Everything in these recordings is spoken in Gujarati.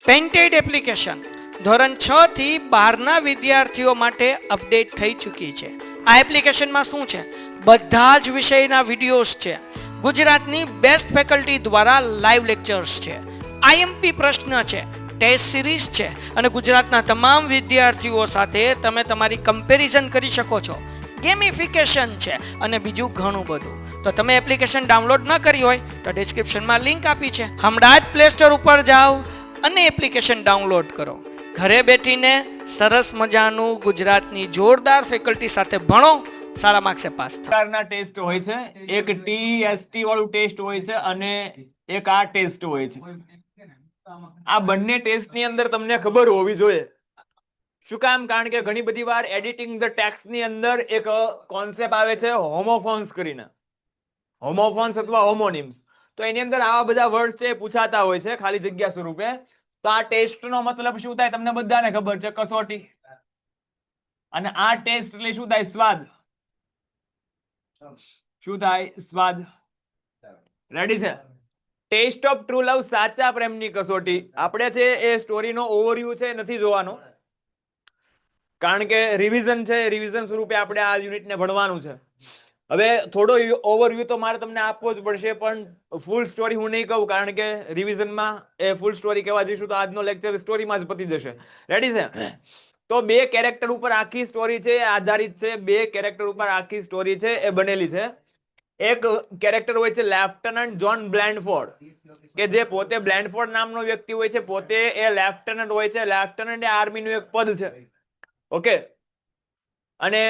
પેન્ટેડ એપ્લિકેશન ધોરણ 6 થી 12ના વિદ્યાર્થીઓ માટે અપડેટ થઈ ચૂકી છે. આ એપ્લિકેશનમાં શું છે? બધા જ વિષયના વિડીયોઝ છે. ગુજરાતની બેસ્ટ ફેકલ્ટી દ્વારા લાઈવ લેક્ચર્સ છે. આઈએમપી પ્રશ્ન છે, ટેસ્ટ સિરીઝ છે અને ગુજરાતના તમામ વિદ્યાર્થીઓ સાથે તમે તમારી કમ્પેરિઝન કરી શકો છો. ગેમિફિકેશન છે અને બીજું ઘણું બધું. તો તમે એપ્લિકેશન ડાઉનલોડ ન કરી હોય તો ડિસ્ક્રિપ્શનમાં લિંક આપી છે. હમણાં જ પ્લે સ્ટોર ઉપર જાઓ અને એપ્લિકેશન ડાઉનલોડ કરો. ઘરે બેઠીને સરસ મજાનું ગુજરાતની જોરદાર ફેકલ્ટી સાથે ભણો, સારા માર્ક્સે પાસ થાઓ. પ્રકારના ટેસ્ટ હોય છે. એક ટીએસટી વાળું ટેસ્ટ હોય છે અને એક આ ટેસ્ટ હોય છે. આ બંને ટેસ્ટની અંદર તમને ખબર હોવી જોઈએ. શું કામ? કારણ કે ઘણી બધી વાર એડિટિંગ ધ ટેક્સ્ટ ની અંદર એક કોન્સેપ્ટ આવે છે હોમોફોન્સ કરીને, હોમોફોન્સ અથવા હોમોનિમ્સ. તો એની અંદર આવા બધા વર્ડ્સ છે પૂછાતા હોય છે ખાલી જગ્યા સ્વરૂપે. તો આ ટેસ્ટ નો મતલબ શું થાય તમને બધાને ખબર છે, કસોટી. અને આ ટેસ્ટ એટલે શું થાય? સ્વાદ. શું થાય? સ્વાદ. રેડી છે? ટેસ્ટ ઓફ ટ્રુ લવ, સાચા પ્રેમની કસોટી. આપણે છે એ સ્ટોરીનો ઓવરવ્યુ છે નથી જોવાનો, કારણ કે રિવિઝન છે, રિવિઝન સ્વરૂપે આપણે આ યુનિટને ભણવાનું છે. હવે થોડો ઓવરવ્યુ તો મારે તમને આપવો જ પડશે, પણ ફૂલ સ્ટોરી હું નહીં કહું, કારણ કે રિવિઝનમાં એ ફૂલ સ્ટોરી કહેવા જઈશું તો આજનો લેક્ચર સ્ટોરીમાં જ પતી જશે. રેડી છે? તો બે કેરેક્ટર ઉપર આખી સ્ટોરી છે આધારિત છે. બે કેરેક્ટર ઉપર આખી સ્ટોરી છે એ બનેલી છે. એક કેરેક્ટર હોય છે લેફ્ટનન્ટ જોન બ્લેન્ડફોર્ડ, કે જે પોતે બ્લેન્ડફોર્ડ નામનો વ્યક્તિ હોય છે. પોતે એ લેફ્ટનન્ટ હોય છે. લેફ્ટનન્ટ એ આર્મીનું એક પદ છે. ઓકે. અને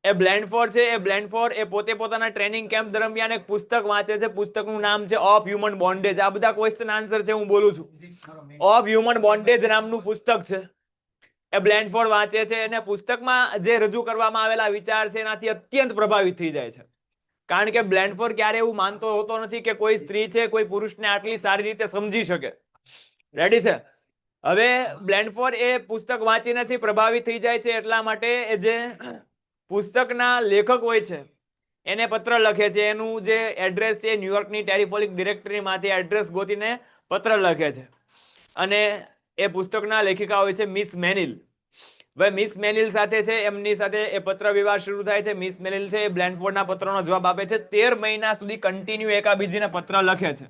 એ બ્લેન્ડફોર્ડ છે, એ બ્લેન્ડફોર્ડ એ પોતે પોતાના ટ્રેનિંગ કેમ્પ દરમિયાન એક પુસ્તક વાંચે છે. પુસ્તકનું નામ છે ઓફ હ્યુમન બોન્ડેજ. આ બધા ક્વેશ્ચન આન્સર છે, હું બોલું છું. ઓફ હ્યુમન બોન્ડેજ નામનું પુસ્તક છે, એ બ્લેન્ડફોર્ડ વાંચે છે. અને પુસ્તકમાં જે રજૂ કરવામાં આવેલા વિચાર છે એનાથી અત્યંત પ્રભાવિત થઈ જાય છે. કારણ કે બ્લેન્ડફોર્ડ ક્યારે એવું માનતો હોતો નથી કે કોઈ સ્ત્રી છે કોઈ પુરુષને આટલી સારી રીતે સમજી શકે. રેડી છે? હવે બ્લેન્ડફોર્ડ એ પુસ્તક વાંચી નથી પ્રભાવિત થઈ જાય છે, એટલા માટે જે પુસ્તકના લેખક હોય છે એને પત્ર લખે છે. એનું જે એડ્રેસ છે ન્યુયોર્કની ટેલિફોનિક ડિરેક્ટરીમાંથી એડ્રેસ ગોતીને પત્ર લખે છે. અને એ પુસ્તકના લેખિકા હોય છે મિસ મેનિલ. હવે મિસ મેનિલ સાથે છે એમની સાથે એ પત્ર વ્યવહાર શરૂ થાય છે. મિસ મેનિલ છે એ બ્લેન્ડફોર્ડના પત્રનો જવાબ આપે છે. 13 મહિના સુધી કન્ટિન્યુ એકાબીજીને પત્ર લખે છે.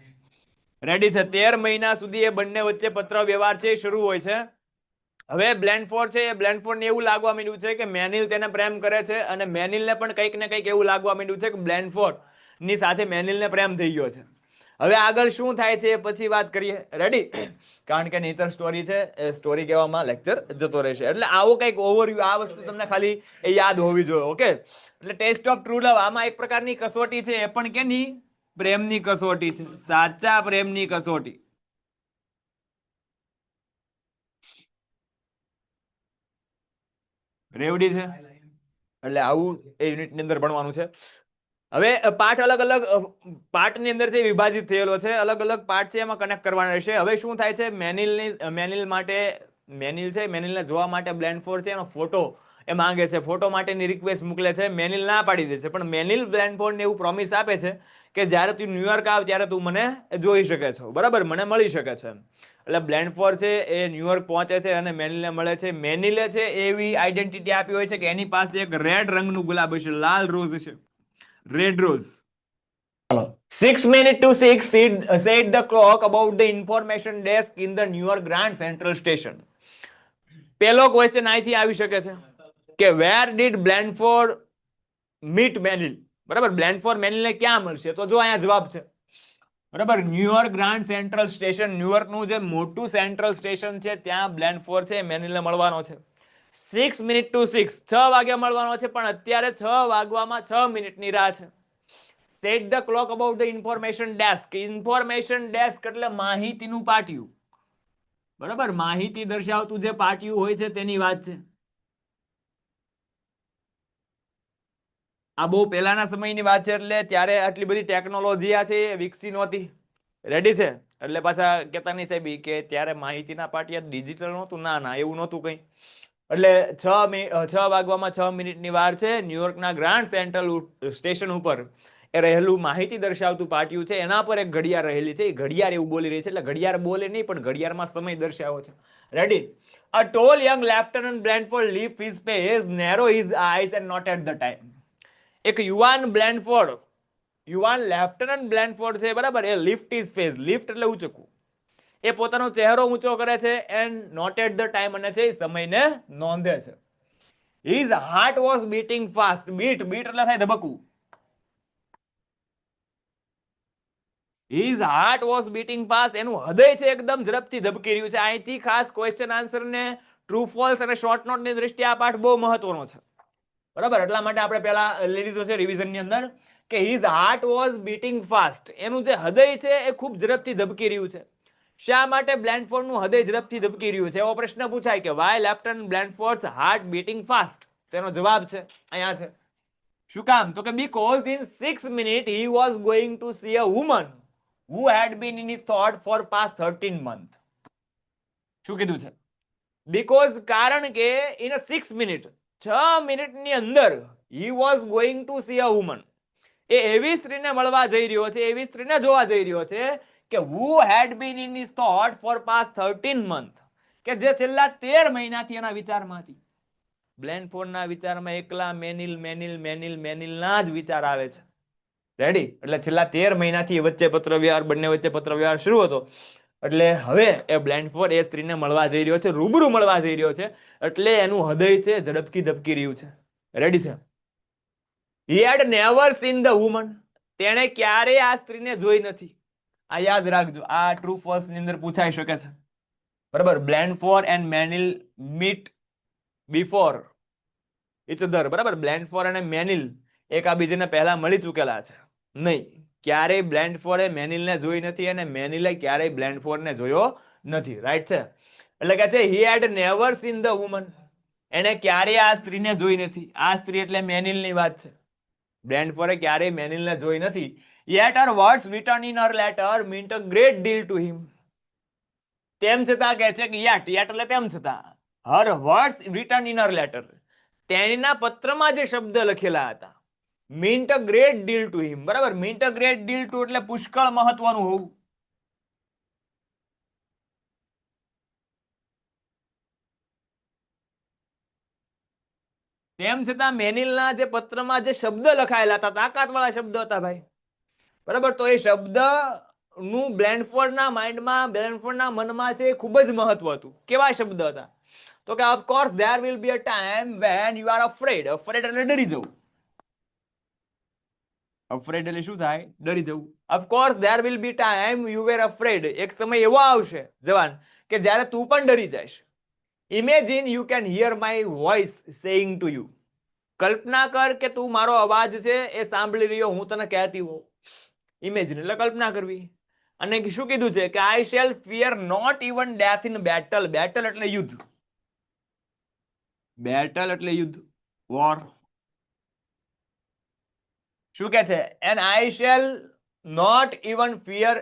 રેડી છે? 13 મહિના સુધી એ બંને વચ્ચે પત્ર વ્યવહાર છે શરૂ હોય છે. હવે બ્લેન્ડફોર્ડ છે એ બ્લેન્ડફોર્ડને એવું લાગવા માંડ્યું છે કે મેનિલ તેને પ્રેમ કરે છે, અને મેનિલને પણ કંઈક ને કંઈક એવું લાગવા માંડ્યું છે કે બ્લેન્ડફોર્ડ ની સાથે મેનિલને પ્રેમ થઈ ગયો છે. હવે આગળ શું થાય છે એ પછી વાત કરીએ. રેડી? કારણ કે નહીતર સ્ટોરી છે એ સ્ટોરી કહેવામાં લેક્ચર જતો રહેશે. એટલે આવો કંઈક ઓવરવ્યુ, આ વસ્તુ તમને ખાલી એ યાદ હોવી જોઈએ. ઓકે? એટલે ટેસ્ટ ઓફ ટ્રુ લવ આમાં એક પ્રકારની કસોટી છે, એ પણ કેની? પ્રેમની કસોટી છે, સાચા પ્રેમની કસોટી. રેવડી છે? એટલે આવું એ યુનિટ ની અંદર ભણવાનું છે. હવે પાઠ અલગ અલગ પાર્ટની અંદર છે વિભાજિત થયેલો છે. અલગ અલગ પાર્ટ છે એમાં કનેક્ટ કરવાના રહેશે. હવે શું થાય છે? મેનિલ માટે, મેનિલ છે, મેનિલને જોવા માટે બ્લેન્ડફોર્ડ છે એનો ફોટો એ માંગે છે. ફોટો માટેની રિક્વેસ્ટ મોકલે છે. મેનિલ ના પાડી દે છે, પણ મેનિલ બ્લેન્ડફોર્ડને એવું પ્રોમિસ આપે છે કે જ્યારે તું ન્યુયોર્ક આવ ત્યારે તું મને જોઈ શકે છો, બરાબર, મને મળી શકે છે. એટલે બ્લેન્ડફોર્ડ છે એ ન્યુયોર્ક પહોંચે છે અને મેનિલને મળે છે. મેનિલે છે એવી આઈડેન્ટિટી આપી હોય છે કે એની પાસે એક રેડ રંગનું ગુલાબ હશે, લાલ રોઝ હશે, red rose. 6 minutes to 6 said the clock about the information desk in the New York Grand Central Station. પહેલો ક્વેશ્ચન અહીંથી આવી શકે છે કે વેર ડીડ બ્લેન્ડફોર્ડ મીટ મેનિલ. બરાબર? બ્લેન્ડફોર્ડ મેનિલને ક્યાં મળશે? તો જો અહીંયા જવાબ છે. બરાબર? ન્યુયોર્ક ગ્રાન્ડ સેન્ટ્રલ સ્ટેશન, ન્યુયોર્કનું જે મોટું સેન્ટ્રલ સ્ટેશન છે ત્યાં બ્લેન્ડફોર્ડ છે મેનિલને મળવાનો છે. 6 minutes to 6, 6 વાગ્યા મળવાનો છે, પણ અત્યારે 6 વાગવામાં 6 મિનિટની રાહ છે. Set the clock about the information desk. Information desk એટલે માહિતીનું પાટિયું. બરાબર? માહિતી દર્શાવતું જે પાટિયું હોય છે તેની વાત છે. આ બહુ પહેલાના સમયની વાત છે, એટલે ત્યારે આટલી બધી ટેકનોલોજી આ છે એ વિકસી નહોતી. રેડી છે? એટલે પાછા કહેતા નહીં સાહેબ કે ત્યારે માહિતીના પાટિયા ડિજિટલ નહોતું. ના, એવું નહોતું કંઈ. એટલે 6 વાગવામાં 6 મિનિટની વાર છે. ન્યુયોર્કના ગ્રાન્ડ સેન્ટ્રલ સ્ટેશન ઉપર એ રહેલું માહિતી દર્શાવતું પાટિયું છે, એના પર એક ઘડિયાળ રહેલી છે. એ ઘડિયાળ એવું બોલી રહી છે, એટલે ઘડિયાળ બોલે નહીં પણ ઘડિયાળમાં સમય દર્શાવો છે. Ready? A tall young Lieutenant Blandford lifted his face, narrowed his eyes and noted the time. એક યુવાન લેફ્ટનન્ટ બ્લેન્ડફોર્ડ છે, બરાબર, એ લિફ્ટ હિઝ ફેસ, લિફ્ટ એટલે ઊંચકવું, એ પોતાનો ચહેરો ઊંચો કરે છે એન્ડ નોટેડ ધ ટાઈમ, અને છે સમયને નોંધે છે. His heart was beating fast. Beat એટલે થાય ધબકવું. His heart was beating fast, એનું હૃદય છે એકદમ ઝડપથી ધબકી રહ્યું છે. અહીંથી ખાસ ક્વેશ્ચન આન્સર ને ટ્રુ ફોલ્સ અને શોર્ટ નોટ ની દ્રષ્ટિએ આ પાઠ બહુ મહત્વનો છે, બરાબર. એટલા માટે આપણે પહેલા લઈ લીધો છે રિવિઝન ની અંદર કે his heart was beating fast, એનું જે હૃદય છે એ ખૂબ ઝડપથી ધબકી રહ્યું છે. શા માટે બ્લેન્ડફોર્ડ નું હૃદય ઝડપથી ધબકી રહ્યું છે? એવો પ્રશ્ન પૂછાય કે why lieutenant Blandford's heart beating fast. તેનો જવાબ છે અહીંયા છે. શું કામ? તો કે because in 6 minutes he was going to see a woman who had been in his thought for past 13 months. શું કીધું છે? Because કારણ કે in a 6 minute, 6 મિનિટની અંદર he was going to see a woman, એ એવી સ્ત્રીને મળવા જઈ રહ્યો છે, એવી સ્ત્રીને જોવા જઈ રહ્યો છે કે who had been in his thought for past 13 months, કે જે છેલ્લા 13 મહિનાથી એના વિચારમાં હતી. બ્લેન્ડફોર્ડના વિચારમાં એકલા મેનિલના જ વિચાર આવે છે. રેડી? એટલે છેલ્લા 13 મહિનાથી વચ્ચે પત્રવ્યવહાર, બંને વચ્ચે પત્રવ્યવહાર શરૂ હતો. એટલે હવે એ બ્લેન્ડફોર્ડ એ સ્ત્રીને મળવા જઈ રહ્યો છે, રૂબરૂ મળવા જઈ રહ્યો છે, એટલે એનું હૃદય છે ઝડપથી ધબકી રહ્યું છે. રેડી છે? He had never seen the woman, તેણે ક્યારેય આ સ્ત્રીને જોઈ નથી. આ યાદ રાખજો, આ ટ્રુ ફોલ્સ ની અંદર પૂછાઈ શકે છે, બરાબર. Blandford and Menil meet before each other, બરાબર. બ્લેન્ડફોર્ડ અને મેનિલ એકાબીજાને પહેલા મળી ચૂકેલા છે નહીં. ક્યારેય બ્લેન્ડફોર્ડે મેનિલને જોઈ નથી અને મેનિલે ક્યારેય બ્લેન્ડફોર્ડને જોયો નથી. રાઈટ છે? એટલે કે છે he had never seen the woman, એને ક્યારેય આ સ્ત્રીને જોઈ નથી. આ સ્ત્રી એટલે મેનિલની વાત છે. બ્લેન્ડફોર્ડે ક્યારેય મેનિલને જોઈ નથી. Yet her words written in her letter meant a great deal to him. તેમ છતાં કહે છે કે yet એટલે તેમ છતાં, her words written in her letter, તેના પત્રમાં જે શબ્દ લખેલા હતા, meant a great deal to him, બરાબર. meant a great deal to એટલે પુષ્કળ મહત્વનું હોવું. તેમ છતાં મેનિલના જે પત્રમાં જે શબ્દ લખાયેલા હતા, તાકાતવાળા શબ્દ હતા ભાઈ, બરાબર. તો એ શબ્દ નું બ્લેન્ડફોર્ડના માઇન્ડમાં, બ્લેન્ડફોર્ડના મનમાં છે ખૂબ જ મહત્વ હતું. કેવા શબ્દ હતા? તો કે of course there will be a time when you are afraid. afraid એટલે ડરી જવું. afraid એટલે શું થાય? ડરી જવું. of course there will be time you were afraid. એક સમય એવો આવશે જવાન કે જ્યારે તું પણ ડરી જઈશ. imagine you can hear my voice saying to you. કલ્પના કર કે તું મારો અવાજ છે એ સાંભળી રહ્યો, હું તને કહેતી હોઉં. ઇમેજિન એટલે કલ્પના કરવી. અને શું કીધું છે કે I shall fear not even death in battle. Battle એટલે યુદ્ધ. બેટલ એટલે યુદ્ધ, વોર. શું કે છે? and I shall not even fear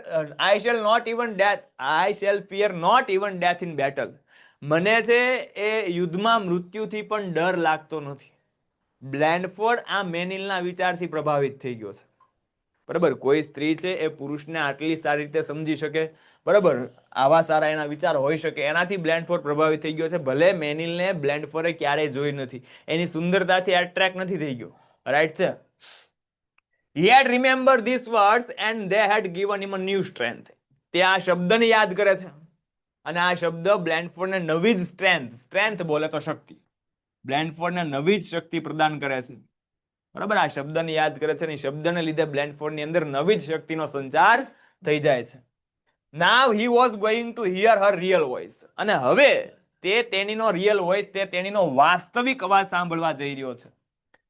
death in battle. મને છે એ યુદ્ધમાં મૃત્યુથી પણ ડર લાગતો નથી. બ્લેન્ડફોર્ડ આ મેનિલના વિચારથી પ્રભાવિત થઈ ગયો છે, બરાબર. કોઈ સ્ત્રી છે એ પુરુષને આટલી સારી રીતે સમજી શકે, બરાબર, આવા સારા એના વિચાર હોઈ શકે, એનાથી બ્લેન્ડફોર્ડ પ્રભાવિત થઈ ગયો છે. ભલે મેનિલને બ્લેન્ડફોર્ડે ક્યારેય જોઈ નથી, એની સુંદરતાથી એટ્રેક્ટ નથી થઈ ગયો. રાઈટ છે? He had remembered these words and they had given him a new strength. તે આ શબ્દને યાદ કરે છે અને આ શબ્દ બ્લેન્ડફોર્ડને નવી જ સ્ટ્રેન્થ બોલે તો શક્તિ, બ્લેન્ડફોર્ડને નવી જ શક્તિ પ્રદાન કરે છે, બરાબર. આ શબ્દને યાદ કરે છે અને શબ્દને લીધે બ્લેન્ડફોર્ડની અંદર નવી જ શક્તિનો સંચાર થઈ જાય છે. Now he was going to hear her real voice. અને હવે તે તેણીનો રિયલ વોઇસ, તે તેણીનો વાસ્તવિક અવાજ સાંભળવા જઈ રહ્યો છે.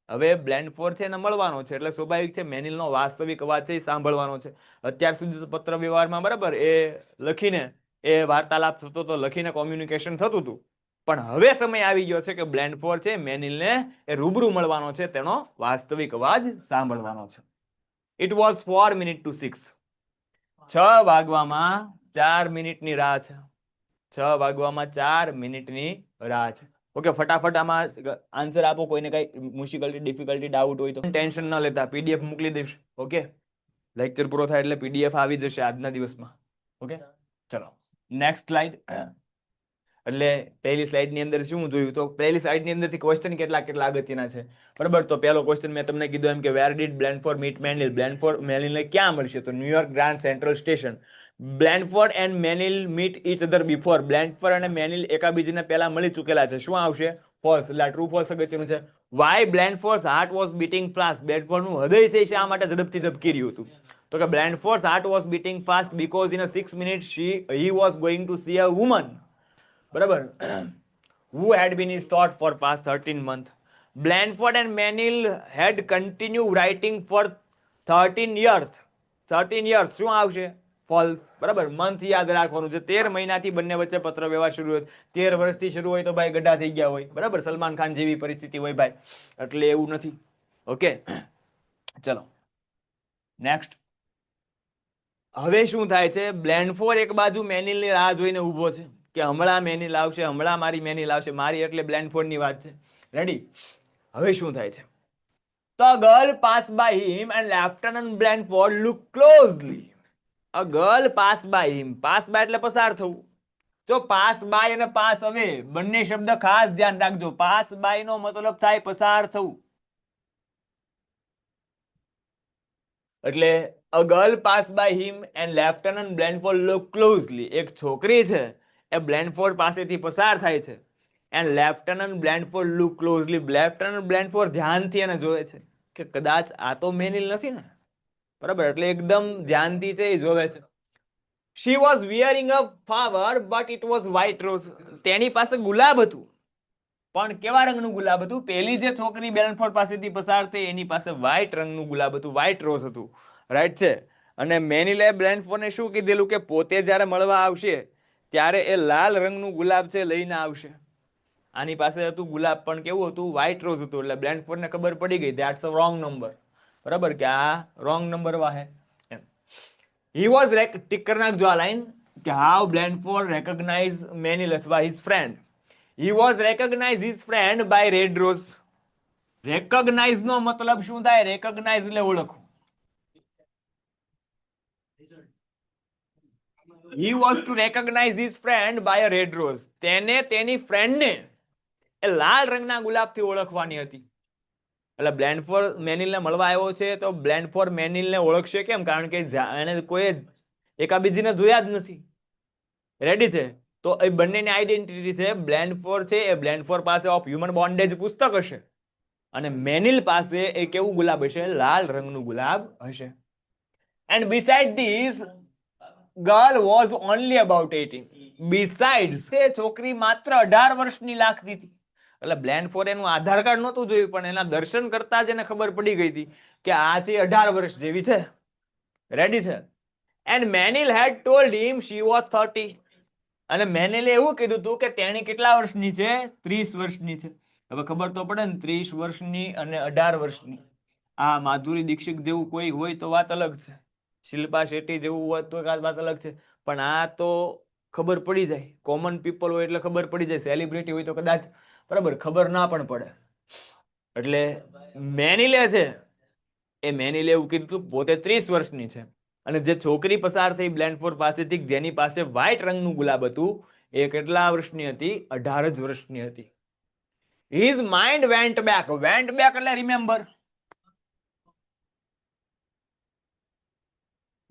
હવે બ્લેન્ડફોર્ડ છે એને મળવાનો છે, એટલે સ્વાભાવિક છે મેનિલનો વાસ્તવિક અવાજ છે એ સાંભળવાનો છે. અત્યાર સુધી તો પત્ર વ્યવહારમાં, બરાબર, એ લખીને એ વાર્તાલાપ થતો હતો, લખીને કોમ્યુનિકેશન થતું હતું. પણ હવે સમય આવી ગયો છે કે બ્લેન્ડફોર્ડ છે મેનિલને એ રૂબરૂ મળવાનો છે, તેનો વાસ્તવિક અવાજ સાંભળવાનો છે. It was 4 minutes to 6. 6 વાગવામાં 4 મિનિટની રાહ છે. 6 વાગવામાં 4 મિનિટની રાહ છે. ઓકે, ફટાફટ આમાં આન્સર આપો. કોઈને કઈ મુશ્કેલી, ડિફિકલ્ટી, ડાઉટ હોય તો ટેન્શન ન લેતા, પીડીએફ મોકલી દઈશ. ઓકે, લેક્ચર પૂરો થાય એટલે પીડીએફ આવી જશે આજના દિવસમાં. ઓકે, ચલો નેક્સ્ટ સ્લાઇડ. એટલે પહેલી સ્લાઇડ ની અંદર શું જોયું? તો પહેલી સ્લાઇડ ની અંદરથી ક્વેશ્ચન કેટલા અગત્યના છે, બરાબર? તો પહેલો ક્વેશ્ચન મેં તમને કીધું એમ કે વેર ડીડ બ્લેનફોર્ડ મીટ મેનિલ? બ્લેનફોર્ડ મેનિલને ક્યાં મળશે? તો New York grand central station. Blandford and Menil meet each other before. Blandford અને મેનિલ એકાબીજાને પહેલા મળી ચૂકેલા છે. શું આવશે? ફોલ્સ. એટલે ટ્રુ ફોલ્સ અગત્યનું છે. Why Blandford's heart was beating fast? Blandford નું હૃદય છે શા માટે ઝડપથી ધબકી રહ્યું હતું? તો કે Blandford's heart was beating fast because in 6 minutes he was going to see a woman. બરાબર, who had been his thought for past 13 months. Blandford and Manil had continued writing for 13 years. 13 years શું આવશે? ફોલ્સ. બરાબર, મંથ યાદ રાખવાનું છે. 13 મહિનાથી બંને વચ્ચે પત્ર વ્યવહાર શરૂ હોય. 13 વર્ષથી શરૂ હોય તો ભાઈ ગઢા થઈ ગયા હોય. બરાબર, સલમાન ખાન જેવી પરિસ્થિતિ હોય ભાઈ, એટલે એવું નથી. ઓકે, ચલો નેક્સ્ટ. હવે શું થાય છે? બ્લેનફોર્ડ એક બાજુ મેનિલની રાહ જોઈને ઊભો છે કે હમણાં મેનિલ આવશે, હમણાં મારી મેનિલ આવશે. મારી એટલે બ્લેનફોર્ડ ની વાત છે. રેડી? હવે શું થાય છે? તો a girl passed by him and Lieutenant Blandford looked closely. A girl passed by him. pass by એટલે પસાર થવું. જો pass by અને pass away બંને શબ્દ ખાસ ધ્યાન રાખજો. pass by નો મતલબ થાય પસાર થવું. એટલે a girl passed by him and Lieutenant Blandford looked closely. એક છોકરી છે એ બ્લેનફોર્ડ પાસેથી પસાર થાય છે. And lieutenant Blandford look closely. Lieutenant Blandford ધ્યાનથી એને જોવે છે કે કદાચ આ તો મેનિલ નથી ને, બરાબર? એટલે એકદમ ધ્યાનથી છે એ જોવે છે. She was wearing a flower but it was white rose. તેની પાસે ગુલાબ હતું, પણ કેવા રંગનું ગુલાબ હતું? પેલી જે છોકરી બ્લેનફોર્ડ પાસેથી પસાર થઈ એની પાસે વ્હાઇટ રંગનું ગુલાબ હતું, વ્હાઇટ રોઝ હતું. રાઈટ છે. અને મેનિલે બ્લેનફોર્ડને શું કીધેલું કે પોતે જ્યારે મળવા આવશે ત્યારે એ લાલ રંગનું ગુલાબ છે લઈને આવશે. આની પાસે હતું ગુલાબ, પણ કેવું હતું? વ્હાઇટ રોઝ હતું. એટલે બ્લેનફોર્ડને ખબર પડી ગઈ ધેટ્સ અ રોંગ નંબર. બરાબર, કે આ રોંગ નંબર વાહે. હી વોઝ ટિક કરી નાખજો આ લાઈન કે હાઉ બ્લેનફોર્ડ રેકોગ્નાઇઝ મેનિલ અથવા his friend. He was recognise his friend by red rose. Recognise નો મતલબ શું થાય? રેકોગ્નાઇઝ એટલે ઓળખવું. He was to recognize his friend by a red rose. તેને તેની ફ્રેન્ડને એ લાલ રંગના ગુલાબથી ઓળખવાની હતી. એટલે બ્લેનફોર્ડ મેનિલને મળવા આવ્યો છે તો બ્લેનફોર્ડ મેનિલને ઓળખશે કેમ? કારણ કે એને કોઈ એકાબીજીને જોયા જ નથી. રેડી છે? તો એ બંનેની આઈડેન્ટિટી છે. બ્લેનફોર્ડ છે એ બ્લેનફોર્ડ પાસે ઓફ હ્યુમન બોન્ડેજ પુસ્તક હશે અને મેનિલ પાસે એ કેવું ગુલાબ હશે? લાલ રંગનું ગુલાબ હશે. And beside this girl was only about 18. Besides, તે છોકરી માત્ર 18 વર્ષની લાગતી હતી. એટલે બ્લેનફોર્ડ એનું આધાર કાર્ડ નહોતું જોયું, પણ એના દર્શન કરતા જ એને ખબર પડી ગઈ હતી કે આ છે 18 વર્ષ જેવી છે. રેડી છે? And Menil had told him she was 30. અને મેનિલે એવું કીધું હતું કે તેણી કેટલા વર્ષની છે? 30 વર્ષની છે. હવે ખબર તો પડે ને, 30 વર્ષની અને 18 વર્ષની. આ માધુરી દીક્ષિત જેવું કોઈ હોય તો વાત અલગ છે, શિલ્પા શેટ્ટી જેવું હોય તો વાત અલગ છે, પણ આ તો ખબર પડી જાય. કોમન પીપલ હોય એટલે ખબર પડી જાય. સેલિબ્રિટી હોય તો કદાચ બરાબર ખબર ના પણ પડે. એટલે મેનિલે છે એ મેનિલે એવું કીધું પોતે 30 વર્ષની છે અને જે છોકરી પસાર થઈ બ્લેનફોર્ડ પાસેથી જેની પાસે વ્હાઇટ રંગનું ગુલાબ હતું એ કેટલા વર્ષની હતી? 18 જ વર્ષની હતી. His mind went back. Went back એટલે રિમેમ્બર.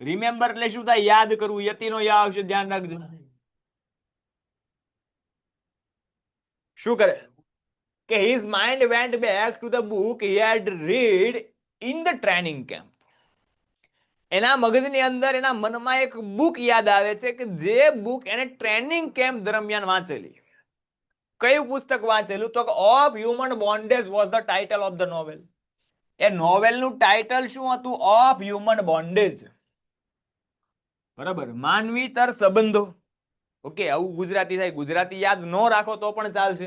રિમેમ્બર એટલે શું થાય? યાદ કરવું. યતિનો યા આવશે, ધ્યાન રાખજો. શું કરે કે his mind went back to the book he had read in the training camp. એના મગજની અંદર, એના મનમાં એક બુક યાદ આવે છે કે જે બુક એને ટ્રેનિંગ કેમ્પ દરમિયાન વાંચેલી. કયું પુસ્તક વાંચેલું? તો of human bondage was the title of the novel. એ નોવેલનું ટાઇટલ શું હતું? Of human bondage. બરાબર, માનવીતર સંબંધો. ઓકે, આવું ગુજરાતી થાય. ગુજરાતી યાદ ન રાખો તો પણ ચાલશે.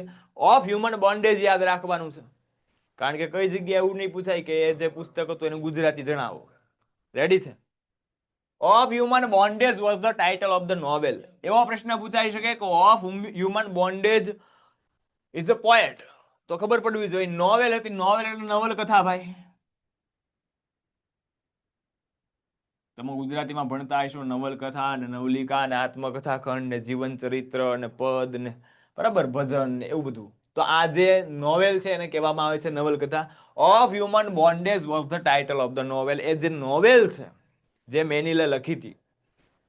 ઓફ હ્યુમન બોન્ડેજ યાદ રાખવાનું છે, કારણ કે કઈ જગ્યાએ એવું નહીં પૂછાય કે જે પુસ્તક હતું એનું ગુજરાતી જણાવો. રેડી છે? Of human bondage was the title of the novel. એવો પ્રશ્ન પૂછાઈ શકે કે of human bondage is the poet. તો ખબર પડવી જોઈએ નોવેલ હતી. નોવેલ એટલે નવલકથા ભાઈ. તમે ગુજરાતીમાં ભણતા હશો નવલકથા ને નવલિકા ને આત્મકથા ખંડ ને જીવન ચરિત્ર ને પદ ને બરાબર ભજન ને એવું બધું. તો આ જે નોવેલ છે એને કહેવામાં આવે છે નવલકથા. Of human bondage was the title of the novel. એ જે નોવેલ છે જે મેનીલે લખી હતી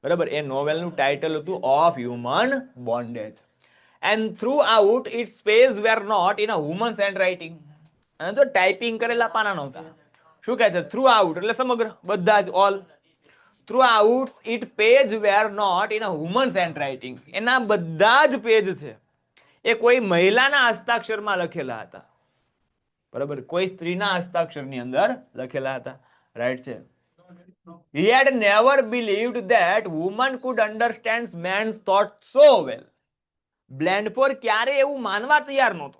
બરાબર, એ નોવેલનું ટાઇટલ હતું of human bondage. And through its page were not in a woman's hand writing. અને તો ટાઈપિંગ કરેલા પાના નહોતા. શું કહે છે? થ્રુ આઉટ એટલે સમગ્ર, બધા જ, all. Throughout its page were not in a woman's handwriting. એના બધા જ પેજ છે એ કોઈ મહિલાના હસ્તાક્ષરમાં લખેલા હતા. બરાબર, કોઈ સ્ત્રીના હસ્તાક્ષરની અંદર લખેલા હતા. રાઈટ છે. He had never believed that woman could understand man's thoughts so well. બ્લેન્ડફોર ક્યારે એવું માનવા તૈયાર નહોતો.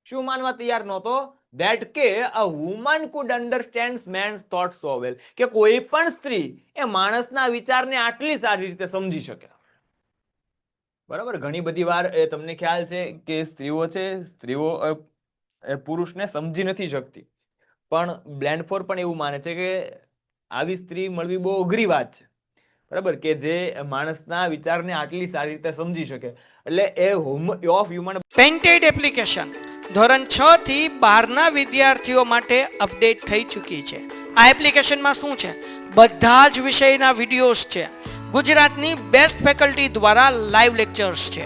શું માનવા તૈયાર નહોતો? that કે a woman could understand man's thoughts so well. કે કોઈ પણ સ્ત્રી એ માણસના વિચારને આટલી સારી રીતે સમજી શકે. બરાબર, ઘણી બધી વાર તમને ખ્યાલ છે કે સ્ત્રીઓ પુરુષને સમજી નથી શકતી. પણ બ્લેન્ડફોર પણ એવું માને છે કે આવી સ્ત્રી મળવી બહુ અઘરી વાત છે. બરાબર, કે જે માણસના વિચારને આટલી સારી રીતે સમજી શકે. એટલે એ ઓફ હ્યુમન પેન્ટેડ એપ્લિકેશન ધોરણ 6 થી 12ના વિદ્યાર્થીઓ માટે અપડેટ થઈ ચૂકી છે. આ એપ્લિકેશનમાં શું છે? બધા જ વિષયના વિડીયોઝ છે. ગુજરાતની બેસ્ટ ફેકલ્ટી દ્વારા લાઈવ લેક્ચર્સ છે.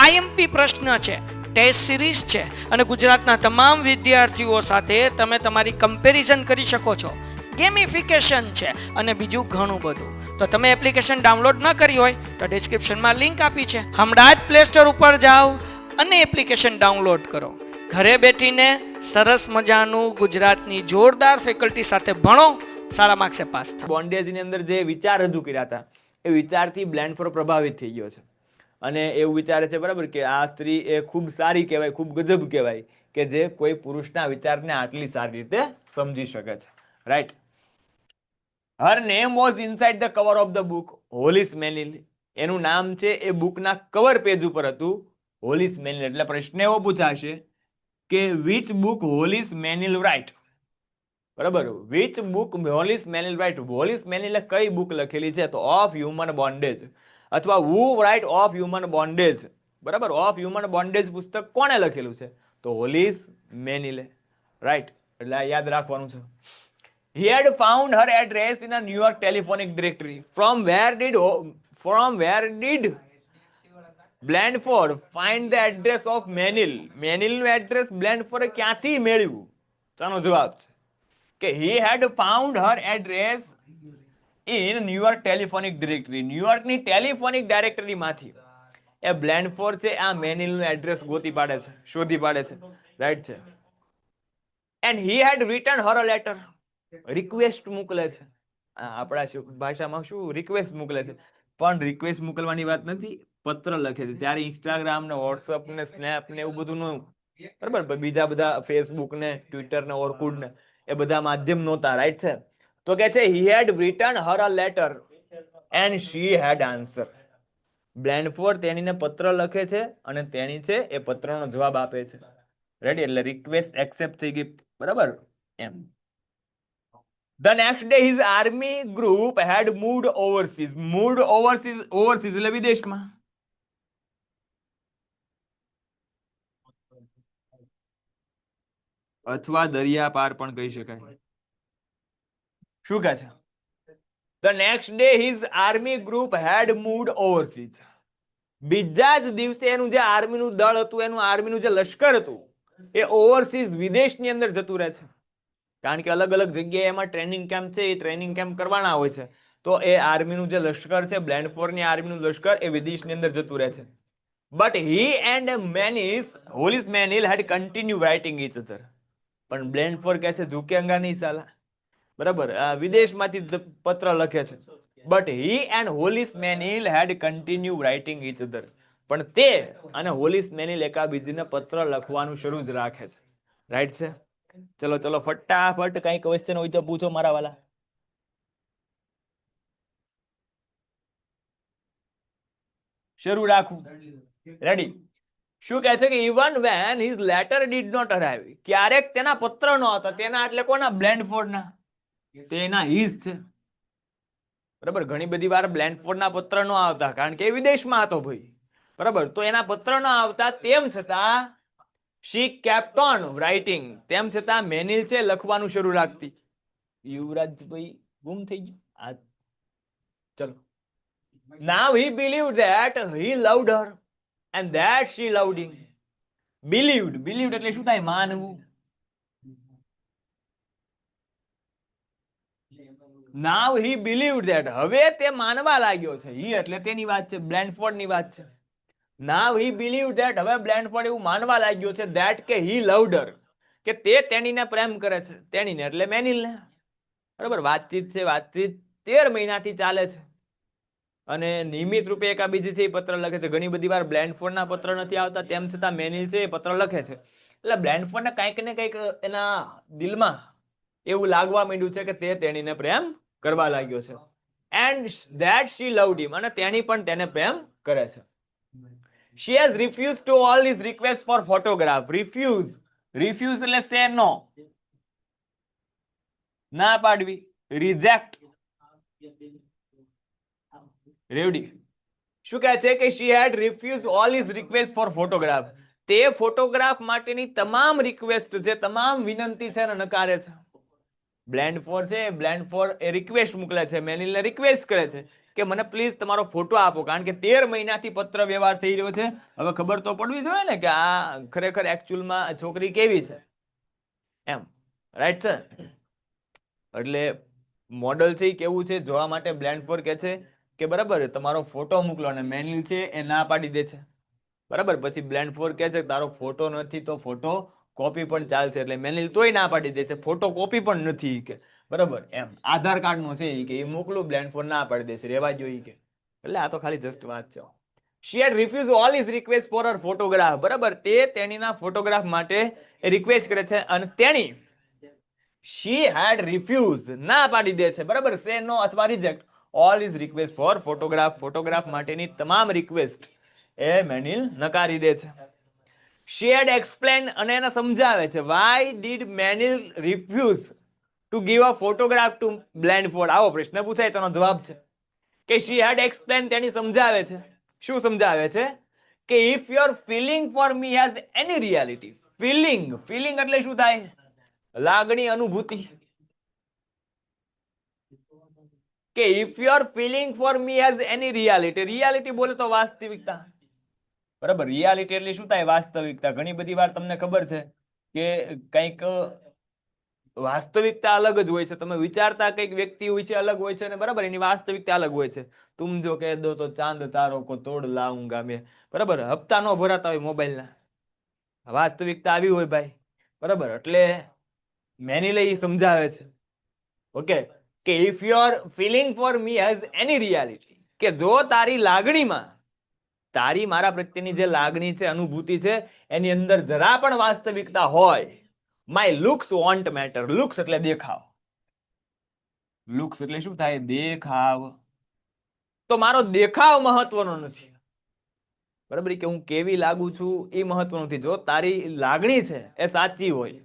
આઈએમપી પ્રશ્ન છે, ટેસ્ટ સિરીઝ છે અને ગુજરાતના તમામ વિદ્યાર્થીઓ સાથે તમે તમારી કમ્પેરિઝન કરી શકો છો. ગેમિફિકેશન છે અને બીજું ઘણું બધું. તો તમે એપ્લિકેશન ડાઉનલોડ ન કરી હોય તો ડિસ્ક્રિપ્શનમાં લિંક આપી છે. હમણાં જ પ્લે સ્ટોર ઉપર જાઓ અને એપ્લિકેશન ડાઉનલોડ કરો. ઘરે બેઠીને સરસ મજાનું ગુજરાતની જોરદાર ફેકલ્ટી સાથે ભણો, સારા માર્ક્સે પાસ થાઓ. બોન્ડેજની અંદર જે વિચાર રજૂ કર્યા હતા એ વિચારથી બ્લેન્ડફોર પ્રભાવિત થઈ ગયો છે અને એવું વિચારે છે બરાબર કે આ સ્ત્રી એ ખૂબ સારી કહેવાય, ખૂબ ગજબ કહેવાય કે જે કોઈ પુરુષના વિચારને આટલી સારી રીતે સમજી શકે છે. Right. Her name was inside the cover of the book. Hollis Menil એનું નામ છે એ બુકના કવર પેજ ઉપર હતું. હોલિસ મેનિલ એટલે પ્રશ્ન એવો પૂછાશે કે વિચ બુક હોલિસ મેનિલ રાઇટ. બરાબર, વિચ બુક હોલિસ મેનિલ રાઇટ. હોલિસ મેનિલે કઈ બુક લખેલી છે? તો ઓફ હ્યુમન બોન્ડેજ, અથવા હુ રાઇટ ઓફ હ્યુમન બોન્ડેજ. બરાબર, ઓફ હ્યુમન બોન્ડેજ પુસ્તક કોણે લખેલું છે? તો હોલિસ મેનિલે. રાઈટ, એટલે આ યાદ રાખવાનું છે. He had found her address in a New York telephonic directory. From where did Blandford find the address of Menil? મેનિલનું એડ્રેસ બ્લેન્ડફોર્ડે ક્યાંથી મેળવ્યું? આનો જવાબ છે કે he had found her address in New York telephonic directory. ન્યુયોર્કની ટેલિફોનિક ડાયરેક્ટરીમાંથી એ બ્લેન્ડફોર્ડ છે આ મેનિલનું એડ્રેસ ગોતી પાડે છે, શોધી પાડે છે. રાઈટ છે. And he had written her a letter. Request મોકલે છે. આપણા ભાષામાં શું રિક્વેસ્ટ મોકલે છે? પણ રિક્વેસ્ટ મોકલવાની વાત નથી, પત્ર લખે છે. ત્યારે ઇન્સ્ટાગ્રામ ને વોટ્સઅપ ને સ્નેપ ને એવું બધું નું, બરાબર, બીજા બધા ફેસબુક ને ટ્વિટર ને ઓર્કુડ ને એ બધા માધ્યમ નહોતા. રાઈટ છે. તો કે છે he had written her a letter and she had answer. બ્લેન્ડફોર્ડ તેણીને પત્ર લખે છે અને તેણી છે એ પત્રનો જવાબ આપે છે. રેડી, એટલે રિક્વેસ્ટ એક્સેપ્ટ થઈ ગઈ. બરાબર એમ. The next day his army group had moved overseas. Overseas એટલે વિદેશમાં. અથવા દરિયા પાર પણ કહી શકાય. શું કહે છે? The next day his army group had moved overseas. બીજા જ દિવસે એનું જે આર્મીનું દળ હતું, એનું આર્મીનું જે લશ્કર હતું એ ઓવરસીઝ વિદેશની અંદર જતું રહે છે. કારણ કે અલગ અલગ જગ્યાએ એમાં ટ્રેનિંગ કેમ્પ છે, એ ટ્રેનિંગ કેમ્પ કરવાના હોય છે. તો એ આર્મીનું જે લશ્કર છે, બ્લેન્ડફોર્ડની આર્મીનું લશ્કર, એ વિદેશની અંદર જતું રહે છે. But he and Hollis Menil had continue writing each other. પણ બ્લેન્ડફોર્ડ કહે છે ઝુકેંગા નહીં સાલા. બરાબર, વિદેશમાંથી પત્ર લખે છે. But he and Hollis Menil had continue writing each other. પણ તે અને હોલિસ મેનિલ એકાબીજીને પત્ર લખવાનું શરૂ જ રાખે છે. રાઈટ છે. ચલો ચલો ફટાફટ કઈ ક્વેશ્ચન હોય તો પૂછો મારા વાલા. શરૂ રાખું. રેડી. શું કહે છે કે even when his letter did not arrive, ક્યારેક તેના પત્ર નો આવતા. તેના એટલે કોના? બ્લેન્ડફોર્ડના. તેના હિઝ છે, બરાબર. ઘણી બધી વાર બ્લેન્ડફોર્ડના પત્ર નો આવતા, કારણ કે એ વિદેશમાં હતો ભાઈ, બરાબર. તો એના પત્ર ન આવતા, તેમ છતાં શી કેપ્ટ ઓન રાઇટિંગ, તેમ છતાં મેનિલ છે લખવાનું શરૂ રાખતી. યુવરાજભાઈ ગુમ થઈ ગયું. ચલો. Now he believed that he loved her and that she loved him. Believed એટલે શું થાય? માનવું. Now he believed that, હવે તે માનવા લાગ્યો છે. he એટલે તેની વાત છે, બ્લેન્ડફોર્ડ ની વાત છે. Now he believed that, હવે બ્લેન્ડફોર્ડ એવું માનવા લાગ્યો છે that કે he loved her, કે તે તેણીને પ્રેમ કરે છે. તેણીને એટલે મેનિલને, બરાબર. વાતચીત છે, વાતચીત 13 મહિનાથી ચાલે છે અને નિયમિત રૂપે એકાબીજી છે એ પત્ર લખે છે. ઘણી બધી વાર બ્લેન્ડફોર્ડના પત્ર નથી આવતા, તેમ છતાં મેનિલ છે એ પત્ર લખે છે. એટલે બ્લેન્ડફોર્ડને કંઈક ને કંઈક એના દિલમાં એવું લાગવા માંડ્યું છે કે તે તેણીને પ્રેમ કરવા લાગ્યો છે. એન્ડ ધેટ શી લવ્ડ હિમ, અને તેણી પણ તેને પ્રેમ કરે છે. She has refused to all his requests for photograph. Refuse એટલે say no, ના પાડવી. રિજેક્ટ, રેવડી. શું કહે છે કે she had refused all his requests for photograph, તે ફોટોગ્રાફ માટેની તમામ રિક્વેસ્ટ છે, તમામ વિનંતી છે ને નકારે છે. બ્લેન્ડફોર્ડ છે, બ્લેન્ડફોર્ડ એ રિક્વેસ્ટ મોકલે છે, મેનિલને રિક્વેસ્ટ કરે છે કે મને પ્લીઝ તમારો ફોટો આપો, કારણ કે 13 મહિનાથી પત્ર વ્યવહાર થઈ રહ્યો છે. હવે ખબર તો પડવી જોઈએ ને કે આ ખરેખર એકચ્યુઅલમાં છોકરી કેવી છે, એમ. રાઈટ છે. એટલે મોડલ છે એ કેવું છે જોવા માટે બ્લેન્ડફોર્ડ કહે છે કે બરાબર તમારો ફોટો મોકલો, અને મેનિલ છે એ ના પાડી દે છે, બરાબર. પછી બ્લેન્ડફોર્ડ કહે છે કે તારો ફોટો નથી તો ફોટો કોપી પણ ચાલશે, એટલે મેનિલ તોય ના પાડી દે છે, ફોટો કોપી પણ નથી કે, બરાબર. એમ આધાર કાર્ડ નો છે કે એ મોકલું, બ્લેન્ડફોર્ડ ના પાડી દે છે, રેવા જોઈએ કે. એટલે આ તો ખાલી જસ્ટ વાત છે. She had refused all his requests for her photograph, બરાબર. તે તેણીના ફોટોગ્રાફ માટે રિક્વેસ્ટ કરે છે અને તેણી she had refused, ના પાડી દે છે, બરાબર. say no અથવા reject all his requests for photograph માટેની તમામ રિક્વેસ્ટ એ મેનિલ નકારી દે છે. She had explained, અને એને સમજાવે છે. Why did મેનિલ refuse to give a photograph to બ્લેન્ડફોર્ડ? આવો પ્રશ્ન પૂછાય, તેનો જવાબ છે કે she had explained, તેની સમજાવે છે. શું સમજાવે છે? કે if your feeling for me has any reality, feeling એટલે શું થાય? લાગણી, અનુભૂતિ. કે if your feeling for me has any reality બોલે તો વાસ્તવિકતા, બરાબર. રિયાલિટી એટલે શું થાય? વાસ્તવિકતા. ઘણી બધી વાર તમને ખબર છે કે કંઈક વાસ્તવિકતા અલગ જ હોય છે, તમે વિચારતા કંઈક વ્યક્તિ વિશે અલગ હોય છે, અને બરાબર એની વાસ્તવિકતા અલગ હોય છે. તુમ જો કહે દો તો ચાંદ તારો કો તોડ લાઉંગા મેં, બરાબર. હપ્તા નો ભરાતા હોય મોબાઈલના, વાસ્તવિકતા આવી હોય ભાઈ, બરાબર. એટલે મેનિલે એ સમજાવે છે, ઓકે, કે if your feeling for me has any reality, કે જો તારી લાગણીમાં, તારી મારા પ્રત્યેની જે લાગણી છે, અનુભૂતિ છે, એની અંદર જરા પણ વાસ્તવિકતા હોય, my looks want matter. Looks એટલે દેખાવ. લુક્સ એટલે શું થાય? દેખાવ. તો મારો દેખાવ મહત્વનો નથી, બરાબર. કે હું કેવી લાગુ છું એ મહત્વનું નથી. જો તારી લાગણી છે એ સાચી હોય,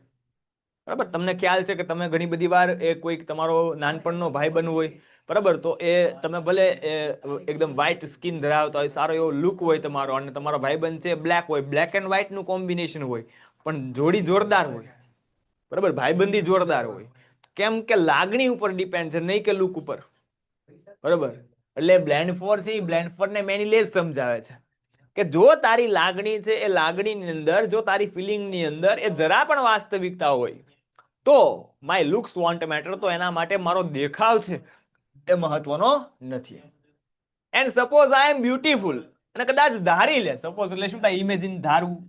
બરાબર. તમને ખ્યાલ છે કે તમે ઘણી બધી વાર એ કોઈક તમારો નાનપણનો ભાઈબંધ હોય, બરાબર, તો એ તમે ભલે એકદમ વ્હાઈટ સ્કિન ધરાવતા હોય, સારો એવો લુક હોય તમારો, અને તમારો ભાઈબંધ છે બ્લેક હોય, બ્લેક એન્ડ વ્હાઈટ નું કોમ્બિનેશન હોય, પણ જોડી જોરદાર હોય, બરાબર. ભાઈબંધી જોરદાર હોય. કેમ કે લાગણી ઉપર ડિપેન્ડ છે, નહીં કે લુક ઉપર, બરાબર. એટલે બ્લેન્ડફોર્ડ છે, બ્લેન્ડફોર્ડ ને મેનિલ એ જ સમજાવે છે કે જો તારી લાગણી છે એ લાગણીની અંદર, જો તારી ફિલિંગની અંદર એ જરા પણ વાસ્તવિકતા હોય, તો માય લુક્સ વોન્ટ મેટર, તો એના માટે મારો દેખાવ છે એ મહત્વનો નથી. And suppose I am beautiful, અને કદાચ ધારી લે, સપોઝ એટલે શું થાય? ઇમેજિન, ધારવું,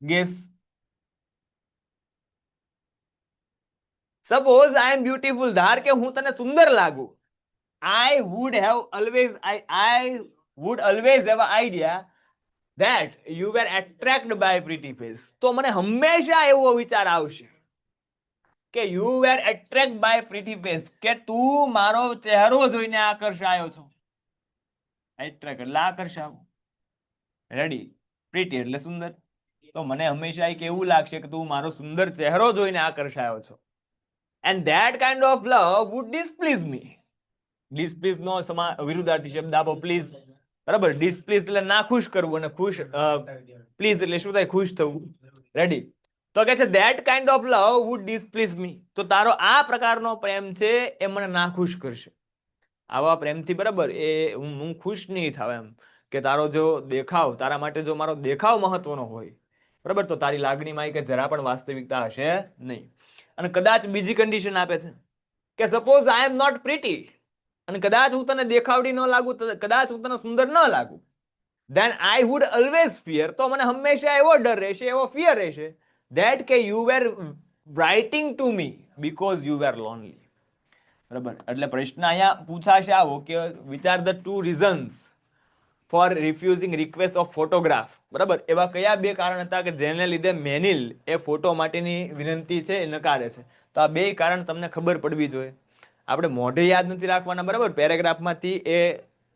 guess. Suppose I am beautiful, ધાર કે હું તને સુંદર લાગુ. I would always have an idea that you were attracted by pretty face. તો મને હંમેશા એવો વિચાર આવશે કે you were attracted by pretty face, કે તું મારો ચહેરો જોઈને આકર્ષાયો છો. Attract એટલે આકર્ષાવ. રેડી? પ્રીટી એટલે સુંદર. તો મને હંમેશા એક એવું લાગશે કે તું મારો સુંદર ચહેરો જોઈને આકર્ષાયો છો. And that kind of love would displease me. Displease નો વિરુદ્ધાર્થી શબ્દ આપો પ્લીઝ. બરાબર, ડિસપ્લીઝ એટલે ના ખુશ કરવું અને ખુશ પ્લીઝ એટલે શું થાય? ખુશ થવું. રેડી? તો કે છે that kind of love would displease me. તો તારો આ પ્રકારનો પ્રેમ છે એ મને નાખુશ કરશે. આવા પ્રેમથી બરાબર એ હું ખુશ નહીં થાવ એમ કે તારો જો દેખાવ, તારા માટે જો મારો દેખાવ મહત્વનો હોય બરાબર, તો તારી લાગણીમાં કે જરા પણ વાસ્તવિકતા હશે નહીં. અને કદાચ બીજી કન્ડિશન આપે છે કે suppose I am not pretty, અને કદાચ હું તને દેખાવડી ન લાગુ, કદાચ હું તને સુંદર ન લાગુ, then I would always fear. તો મને હંમેશા એવો ડર રહેશે, એવો ફિયર રહેશે that કે you were writing to me because you were lonely. બરાબર, એટલે પ્રશ્ન અહીંયા પૂછાશે આવો કે વિચાર the two reasons for refusing request of photograph. બરાબર, એવા કયા બે કારણ હતા કે જેને લીધે મેનિલ એ ફોટો માટેની વિનંતી છે એ નકારે છે? તો આ બે કારણ તમને ખબર પડવી જોઈએ. આપણે મોઢે યાદ નથી રાખવાના, બરાબર, પેરેગ્રાફમાંથી એ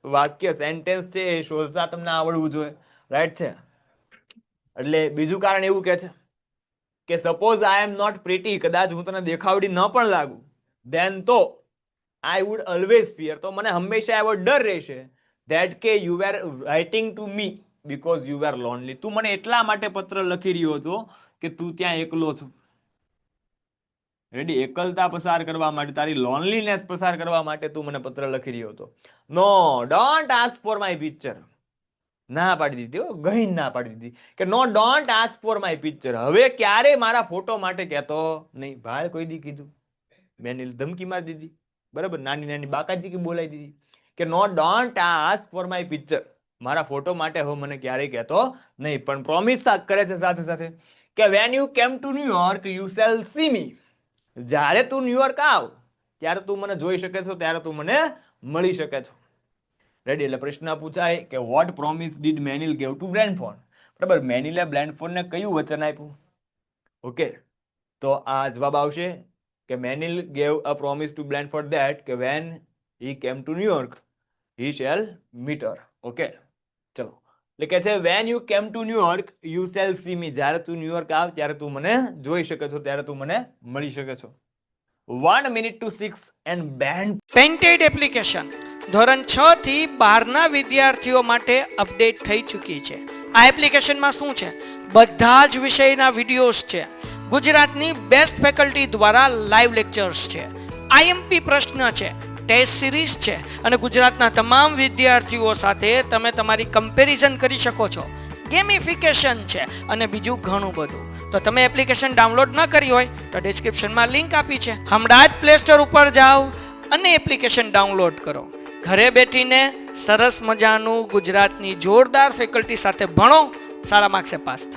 વાક્ય સેન્ટેન્સ છે એ શોધતા તમને આવડવું જોઈએ. રાઈટ છે? એટલે બીજું કારણ એવું કે છે કે suppose I am not pretty, કદાચ હું તને દેખાવડી ન પણ લાગુ, ધેન તો આઈ વુડ ઓલવેઝ ફિયર, તો મને હંમેશા એવો ડર રહેશે ધેટ કે you were writing to me because you were lonely. તું મને એટલા માટે પત્ર લખી રહ્યો હતો કે તું ત્યાં એકલો છો. રેડી? એકલતા પસાર કરવા માટે, તારી લોનલીનેસ પસાર કરવા માટે તું મને પત્ર લખી રહ્યો હતો. No, don't ask for my picture. ના પાડી દીધી, ગહીન ના પાડી દીધી કે no, don't ask for my picture. હવે ક્યારે મારા ફોટો માટે કહેતો નહીં. ભાઈ કોઈ દી કીધું? મેનિલ ધમકી મારી દીધી. બરાબર, નાની નાની બાકાજી કે બોલાવી દીધી કે no, don't ask for my picture. મારા ફોટો માટે હવે મને ક્યારેય કહેતો નહીં. પણ પ્રોમિસ કરે છે સાથે સાથે કે when you came to New York you shall see me. જ્યારે તું ન્યુયોર્ક આવ ત્યારે તું મને જોઈ શકે છો, ત્યારે તું મને મળી શકે છો. રેડી? એટલે પ્રશ્ન પૂછાય કે what promise did Menil gave to Blandford. બરાબર, મેનિલે બ્લેન્ડફોર્ડને કયું વચન આપ્યું? ઓકે, તો આ જવાબ આવશે કે Menil gave a promise to Blandford that કે when he came to New York he shall meet her. Okay, ચલો. એટલે કે છે when you came to New York you shall see me. જ્યારે તું ન્યુયોર્ક આવ ત્યારે તું મને જોઈ શકે છો, ત્યારે તું મને મળી શકે છો. 1 minute to 6 and band painted application ધોરણ 6 થી 12ના વિદ્યાર્થીઓ માટે અપડેટ થઈ ચૂકી છે. આ એપ્લિકેશનમાં શું છે? બધા જ વિષયના વિડીયોઝ છે. ગુજરાતની બેસ્ટ ફેકલ્ટી દ્વારા લાઈવ લેક્ચર્સ છે, આઈએમપી પ્રશ્ન છે, ટેસ્ટ સિરીઝ છે, અને ગુજરાતના તમામ વિદ્યાર્થીઓ સાથે તમે તમારી કમ્પેરિઝન કરી શકો છો. ગેમિફિકેશન છે અને બીજું ઘણું બધું. તો તમે એપ્લિકેશન ડાઉનલોડ ન કરી હોય તો ડિસ્ક્રિપ્શનમાં લિંક આપી છે, હમણાં જ પ્લે સ્ટોર ઉપર જાઓ અને એપ્લિકેશન ડાઉનલોડ કરો. ઘરે બેઠીને સરસ મજાનું ગુજરાતની જોરદાર ફેકલ્ટી સાથે ભણો, સારા માર્ક્સે પાસ થાઓ.